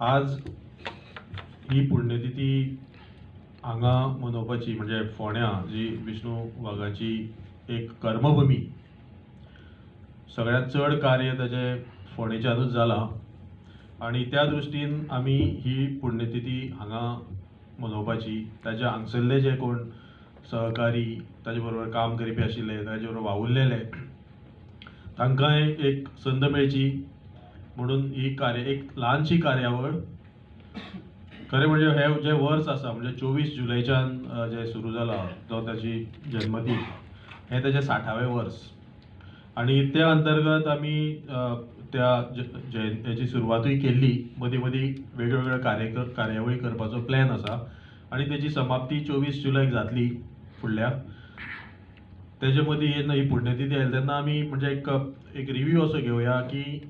आज ही पुण्यतिथी हांगा मनोवपाची म्हणजे फोंड्या जी विष्णू वाघाची एक कर्मभूमी, सगळ्यात चड कार्य ताचे फोंडेच्यानूच जालां आणि त्या दृश्टीन आमी ही पुण्यतिथी हांगा मनोवपाची. ताचे हांगसरले जे कोण सहकारी ताजे बरोबर काम करपी आशिल्ले, ताजे बरोबर वावुरलेले तांकांय एक संद मेळची म्हणून ही एक ल्हानशी कार्यावळ. खरें म्हणजे हे जे वर्स आसा म्हणजे 24 जुलयच्यान जे सुरू जाला जो ताची जन्मदीन, हें ताचें 60वें वर्स आणि त्या अंतर्गत आमी त्या हेची सुरवातूय केल्ली. मदीं मदीं वेगवेगळ्यो कार्यावळी करपाचो प्लॅन आसा आणि तेची समाप्ती 24 जुलयक जातली फुडल्या. तेजे मदीं जेन्ना ही पुण्यतिथी आयली तेन्ना आमी म्हणजे एक रिव्यू असो घेवया की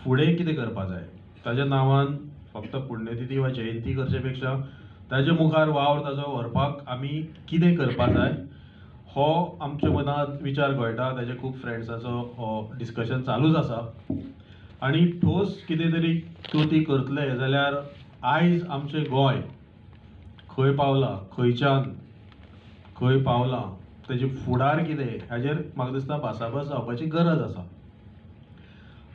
फुडें कितें करपा जाय. ताज्या नांवान फक्त पुण्यतिथी वा जयंती करचे पेक्षा ताजे मुखार वावर ताजो व्हरपाक आमी कितें करपा जाय हो आमच्या मनांत विचार घोळटा. ताजे खूब फ्रेंड्साचो हो डिस्कशन चालूच आसा आणि ठोस कितें तरी कृती करतले जाल्यार आयज आमचें गोंय खंय पावलां, खंयच्यान खंय पावलां, तेजे फुडार कितें हाजेर म्हाका दिसता भासाभास जावपाची गरज आसा.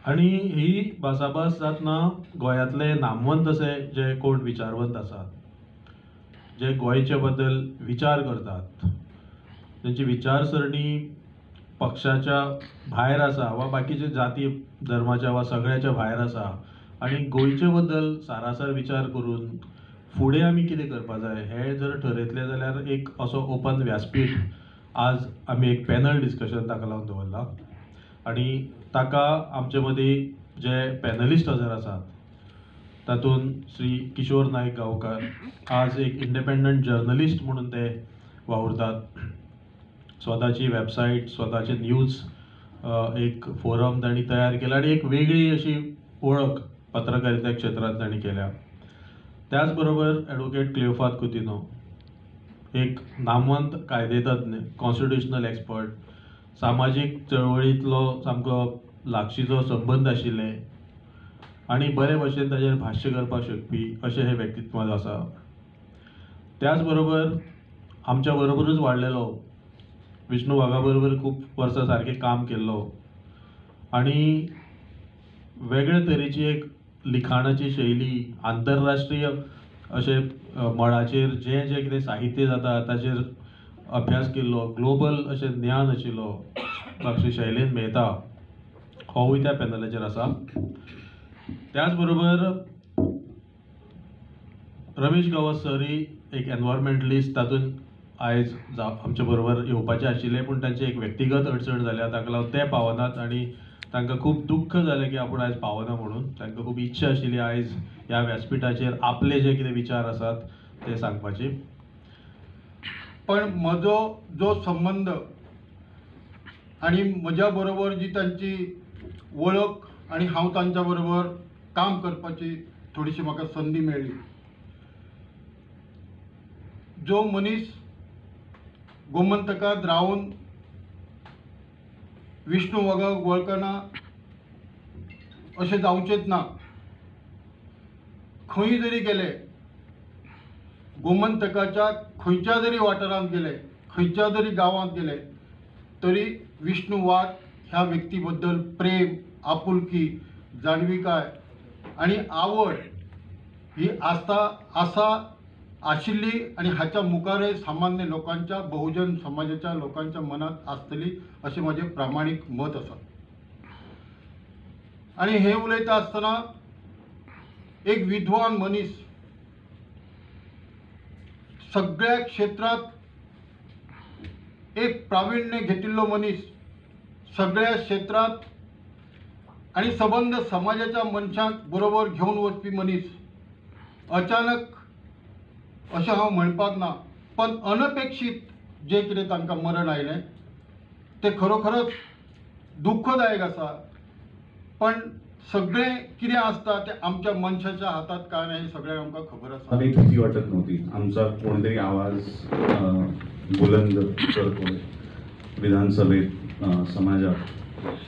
आणि ही भासाभास जातना गोंयांतले नामवंत असे जे कोण विचारवंत आसात, जे गोंयचे बद्दल विचार करतात, त्यांची विचारसरणी पक्षाच्या भायर आसा वा बाकीचे जाती धर्माच्या वा सगळ्याच्या भायर आसा आणि गोंयचे बद्दल सारासर विचार करून फुडें आमी कितें करपा जाय हे जर ठरयतले जाल्यार एक असो ओपन व्यासपीठ आज आमी एक पॅनल डिस्कशन ताका लागून दवरला. आणि ताका आमचे मदीं जे पॅनलिस्ट हजर आसात तातूंत श्री किशोर नायक गांवकार, आज एक इंडिपेंडंट जर्नलिस्ट म्हणून ते वावुरतात. स्वताची वेबसायट, स्वताचे न्यूज एक फोरम तांणी तयार केला आणि एक वेगळी अशी ओळख पत्रकारिता क्षेत्रांत तांणी केल्या. त्याच बरोबर ॲडव्होकेट क्लिओफास कुतिन्हो, एक नामवंत कायदेतज्ञ, कॉन्स्टिट्युशनल एक्सपर्ट, सामाजीक चळवळींतलो सामको लागशींचो संबंद आशिल्ले आणि बरे भशेन ताचेर भाश्य करपाक शकपी अशें हें व्यक्तित्व आसा. त्याच बरोबर आमच्या बरोबरूच वाडलेलो, विष्णू वाघा बरोबर खूब वर्सां सारकें काम केल्लो आणि वेगळे तरेची एक लिखाणाची शैली, आंतरराष्ट्रीय अशे मळाचेर जें जें कितें साहित्य जाता ताचेर अभ्यास केल्लो, ग्लोबल अशें ज्ञान आशिल्लो श्री शैलेंद्र मेहता होवूय त्या पॅनलाचेर आसा. त्याच बरोबर रमेश गावस सरूय एक एनवायरमेंटलिस्ट, तातूंत आयज आमचे बरोबर येवपाचे आशिल्ले पूण तांची एक व्यक्तिगत अडचण जाल्या ताका लागून ते पावनात आणि तांकां खूब दुख्ख जालें की आपूण आयज पावना म्हणून. तांकां खूब इच्छा आशिल्ली आयज ह्या व्यासपीठाचेर आपले जे कितें विचार आसात ते सांगपाचे. पण म्हजो जो संबंध आणि म्हज्या बरोबर जी तांची वळख आणि हांव तांच्या बरोबर काम करपाची थोडीशी म्हाका संदी मेळ्ळी. जो मनीस गोमंतकांत रावन विष्णू वाघाक वळखना अशें जावचेंच ना. खंय जरी गेले, गोमंतकाच्या खंयच्या जरी वाठारांत गेले, खंयच्या जरी गांवांत गेले तरी विष्णू वाघ ह्या व्यक्ती बद्दल प्रेम, आपुलकी, जाणविकाय आणि आवड ही आशिल्ली आणि हाच्या मुखारय सामान्य लोकांच्या, बहुजन समाजाच्या लोकांच्या मनात आसतली अशें म्हजें प्रामाणीक मत आसा. आणि हे उलयता आसतना एक विद्वान मनीस, सगळ्या क्षेत्रात एक प्रावीण्य घेतिल्लो मनीस, सगळ्या क्षेत्रात आणि सबंद समाजाच्या मनशांक बरोबर घेवन वचपी मनीस, अचानक अशें हांव म्हणपाक ना पण अनपेक्षीत जे कितें तांकां मरण आयलें ते खरोखरच दुख्खदायक आसा. पण सगळें कितें आसता ते आमच्या मनशाच्या हातात काय ना हे सगळ्यांक आमकां खबर आसा. काही भीती वाटत नव्हती. आमचा कोणतरी आवाज बुलंद करतो विधानसभेत, समाजात,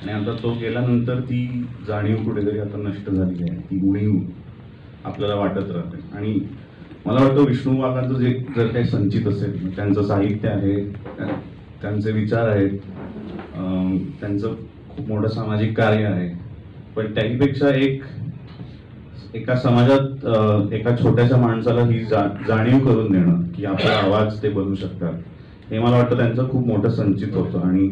आणि आता तो गेल्यानंतर ती जाणीव कुठेतरी आता नष्ट झाली आहे. ती उणीव आपल्याला वाटत राहते. आणि मला वाटतं विष्णू काकांचं जे जर काही संचित असेल, त्यांचं साहित्य आहे, त्यांचे विचार आहेत, त्यांचं खूप मोठं सामाजिक कार्य आहे, पण त्याहीपेक्षा एका समाजात एका छोट्याशा माणसाला ही जाणीव करून देणं की आपला आवाज ते बनवू शकतात, हे मला वाटतं त्यांचं खूप मोठं संचित होतं. आणि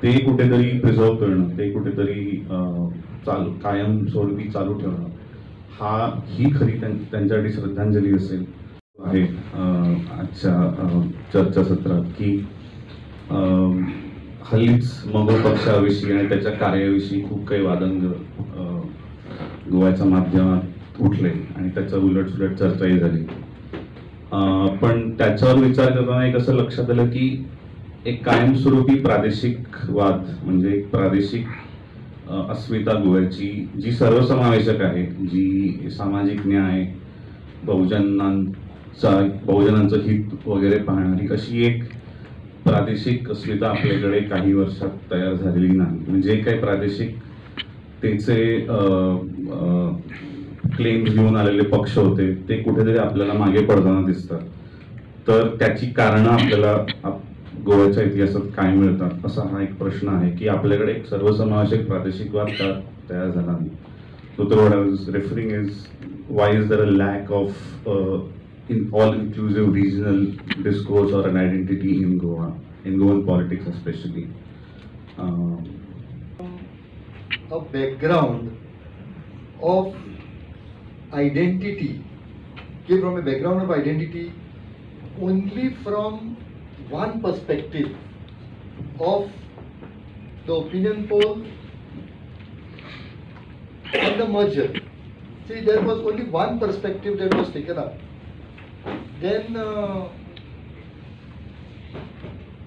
ते कुठेतरी प्रिझर्व करणं, ते कुठेतरी कायमस्वरूपी चालू ठेवणं, ही खरी त्यांच्यासाठी श्रद्धांजली असेल आहे आजच्या चर्चासत्रात. की हल्लीच मगो पक्षाविषयी आणि त्याच्या कार्याविषयी खूप काही वादंग गोव्याच्या माध्यमात उठले आणि त्याच्या उलटसुलट चर्चाही झाली. पण त्याच्यावर विचार करताना एक असं लक्षात आलं की एक कायमस्वरूपी प्रादेशिक वाद, म्हणजे एक प्रादेशिक अस्मिता गोव्याची जी सर्वसमावेशक आहे, जी सामाजिक न्याय, बहुजनांचं हित वगैरे पाहणारी अशी एक प्रादेशिक अस्मिता आपल्याकडे काही वर्षात तयार झालेली नाही. म्हणजे काही प्रादेशिक त्याचे क्लेम्स घेऊन आलेले पक्ष होते, ते कुठेतरी आपल्याला मागे पडताना दिसतात. तर त्याची कारणं आपल्याला गोव्याच्या इतिहासात काय मिळतात, असा हा एक प्रश्न आहे की आपल्याकडे एक सर्वसमावेशक प्रादेशिकवाद का तयार झाला नाही. So what I was referring is, why is there a lack of all-inclusive regional discourse or an identity in Goa, in Goan politics especially? A background of identity, came from a background of identity only from one perspective of the opinion poll and the merger. See, there was only one perspective that was taken up. Then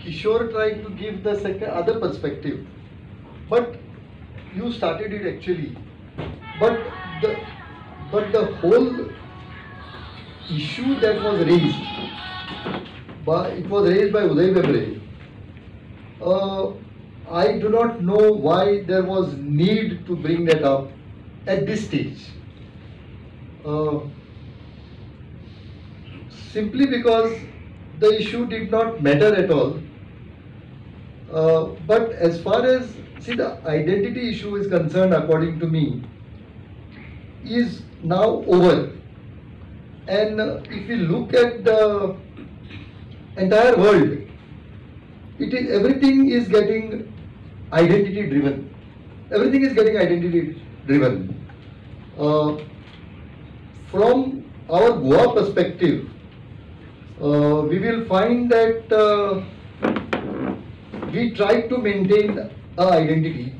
Kishore tried to give the other perspective, but you started it actually. But the whole issue that was raised, it was raised by Uday Bemre. I do not know why there was need to bring that up at this stage. Simply because the issue did not matter at all. But as far as, see, the identity issue is concerned, according to me, is now over. And if we look at the entire world, everything is getting identity driven. Everything is getting identity driven. From our Goa perspective, we will find that we try to maintain our identity.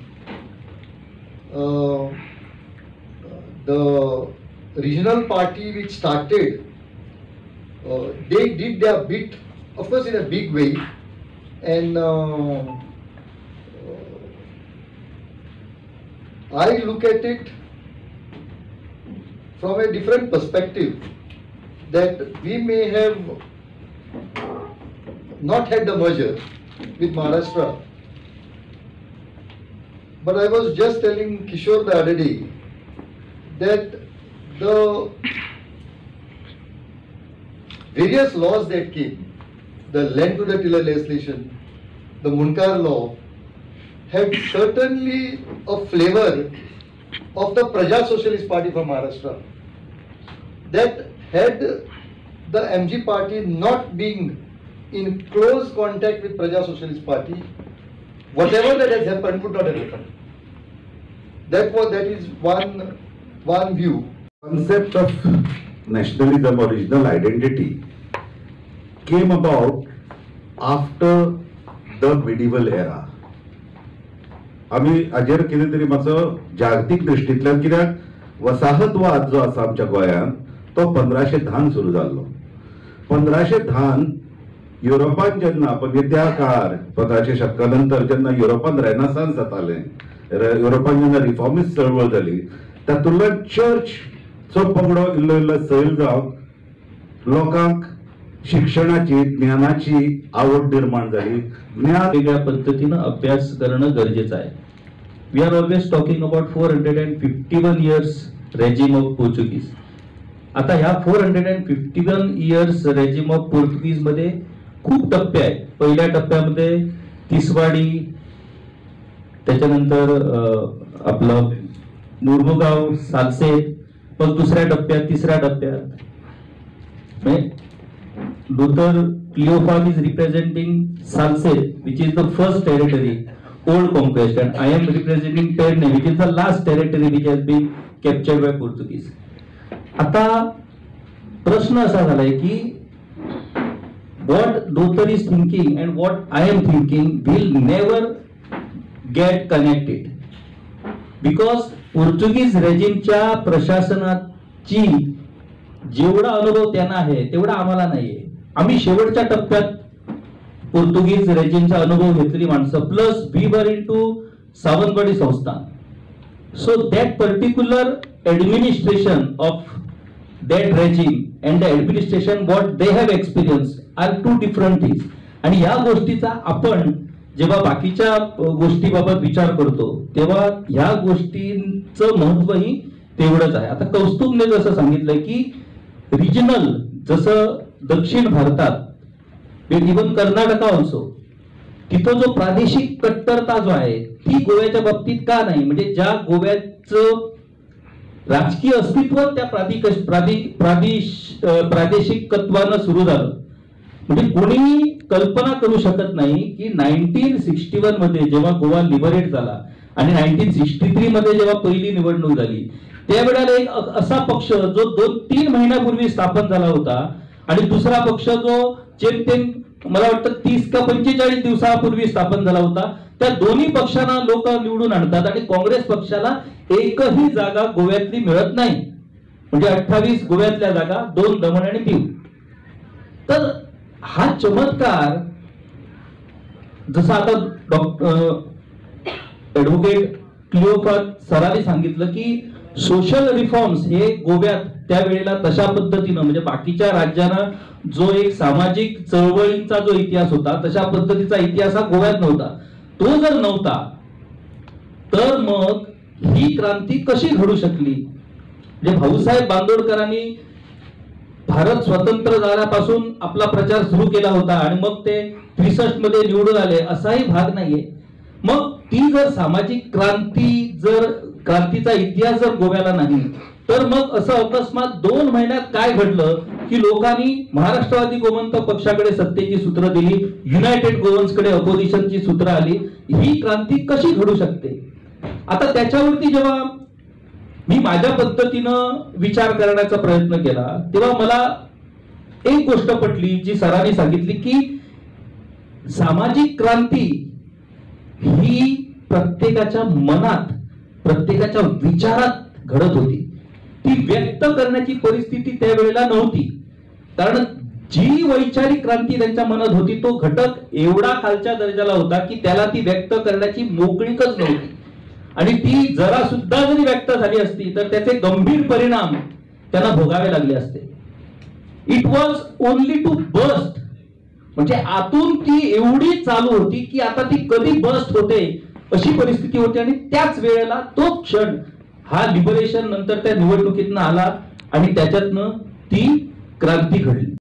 The regional party which started, they did their bit, of course in a big way, and I look at it from a different perspective, that we may have not had the merger with Maharashtra, but I was just telling Kishore the other day that the various laws that came, the land to the tiller legislation, the Munkar law, had certainly a flavor of the Praja Socialist Party from Maharashtra. That had the MG party not being in close contact with Praja Socialist Party, whatever that has happened would not have happened. That is one view. Concept of nationalism or regional identity came about after the medieval era. आम्ही हाजेर कितें तरी मातसो जागतीक दृश्टींतल्यान, कित्याक वसाहतवाद जो आसा आमच्या गोंयांत तो 1510 सुरू जाल्लो. 1510 युरोपान जेन्ना, म्हणजे त्या काळार 1500 शतका नंतर जेन्ना युरोपान रेनासान्स जातालें, युरोपान जेन्ना रिफॉर्मिस्ट चळवळ जाली, तातूंतल्यान चर्चचो पंगडो इल्लो इल्लो सैल जावन लोकांक शिक्षणाची, ज्ञानाची आवड निर्माण झाली. ज्ञान वेगळ्या पद्धतीनं अभ्यास करणं गरजेचं आहे. We are always talking about 451 years regime of Portuguese. आता ह्या 451 इयर्स रेजिम ऑफ पोर्तुगीज मध्ये खूप टप्पे आहेत. पहिल्या टप्प्यामध्ये तिसवाडी, त्याच्यानंतर आपलं मुरमुगाव, सालसेत, मग दुसऱ्या टप्प्यात, तिसऱ्या टप्प्यात Luther क्लिओफान is representing Salcete, which is the first territory, old conquest, and I am representing Terne, which is the last territory which has been captured by Portuguese. आता प्रश्न असा झालाय की what Luther is thinking and what I am thinking will never get connected, because पोर्तुगीज रेजिमच्या प्रशासनाची जेवढा अनुभव त्यांना आहे तेवढा आम्हाला नाहीये. आम्ही शेवटच्या टप्प्यात पोर्तुगीज रेजिमचा अनुभव घेतलेली माणसं, plus we were into Sawantwadi Sansthan. So that particular administration of that regime and the administration what they have experience are two different things. आणि या गोष्टीचा आपण जेव्हा बाकीच्या गोष्टीबाबत विचार करतो तेव्हा ह्या गोष्टींचं महत्वही तेवढंच आहे. आता कौस्तुभने जसं सांगितलं की रिजनल, जसं दक्षिण भारतात, इव्हन कर्नाटका ऑल्सो, तिथं जो प्रादेशिक कट्टरता जो आहे ती गोव्याच्या बाबतीत का नाही? म्हणजे ज्या गोव्याचं राजकीय अस्तित्व त्या प्रादेशिकत्वानं सुरू झालं, म्हणजे कोणी कल्पना करू शकत नाही की 1961 मध्ये जेव्हा गोवा लिबरेट झाला आणि 1963 मध्ये जेव्हा पहिली निवडणूक झाली त्यावेळेला एक असा पक्ष जो 2-3 महिन्यापूर्वी स्थापन झाला होता आणि दुसरा पक्ष जो जेमतेम मला वाटतं 30 का 45 दिवसापूर्वी स्थापन झाला होता, त्या दोन्ही पक्षांना लोक निवडून आणतात आणि काँग्रेस पक्षाला एकही जागा गोव्यातली मिळत नाही. म्हणजे 28 गोव्यातल्या जागा, 2 दमण आणि दीव. तर हा चमत्कार, जसं आता ऍडव्होकेट क्लिओफा सरांनी सांगितलं की सोशल रिफॉर्म्स हे गोव्यात त्यावेळेला तशा पद्धतीनं, म्हणजे बाकीच्या राज्यांना जो एक सामाजिक चळवळींचा जो इतिहास होता तशा पद्धतीचा इतिहास हा गोव्यात नव्हता. तो जर नव्हता तर मग ही क्रांती कशी घडू शकली? म्हणजे भाऊसाहेब बांदोडकरांनी भारत स्वतंत्र झाल्यापासून आपला प्रचार सुरू केला होता आणि मग ते 63 मध्ये निवडून आले असाही भाग नाहीये. मग ती जर सामाजिक क्रांतीचा इतिहास जर गोव्याला नाही तर मग असं अकस्मात 2 महिन्यात काय घडलं की लोकांनी महाराष्ट्रवादी गोमंतक पक्षाकडे सत्तेची सूत्र दिली, युनायटेड गोवन्सकडे अपोजिशनची सूत्र आली. ही क्रांती कशी घडू शकते? आता त्याच्यावरती जेव्हा मी माझ्या पद्धतीनं विचार करण्याचा प्रयत्न केला तेव्हा मला एक गोष्ट पटली जी सरांनी सांगितली की सामाजिक क्रांती ही प्रत्येकाच्या मनात, प्रत्येकाच्या विचारात घडत होती. ती व्यक्त करण्याची परिस्थिती त्यावेळेला नव्हती, कारण जी वैचारिक क्रांती त्यांच्या मनात होती तो घटक एवढा खालच्या दर्जाला होता की त्याला ती व्यक्त करण्याची मोकळीकच नव्हती. आणि ती जरा सुद्धा जरी व्यक्त झाली असती तर त्याचे गंभीर परिणाम त्यांना भोगावे लागले असते. It was only to bust, म्हणजे आतून ती एवढी चालू होती की आता ती कधी बस्ट होते अशी परिस्थिती होती. आणि त्याच वेळेला तो क्षण हा लिबरेशन नंतर त्या निवडणुकीतनं आला आणि त्याच्यातनं ती क्रांती घडली.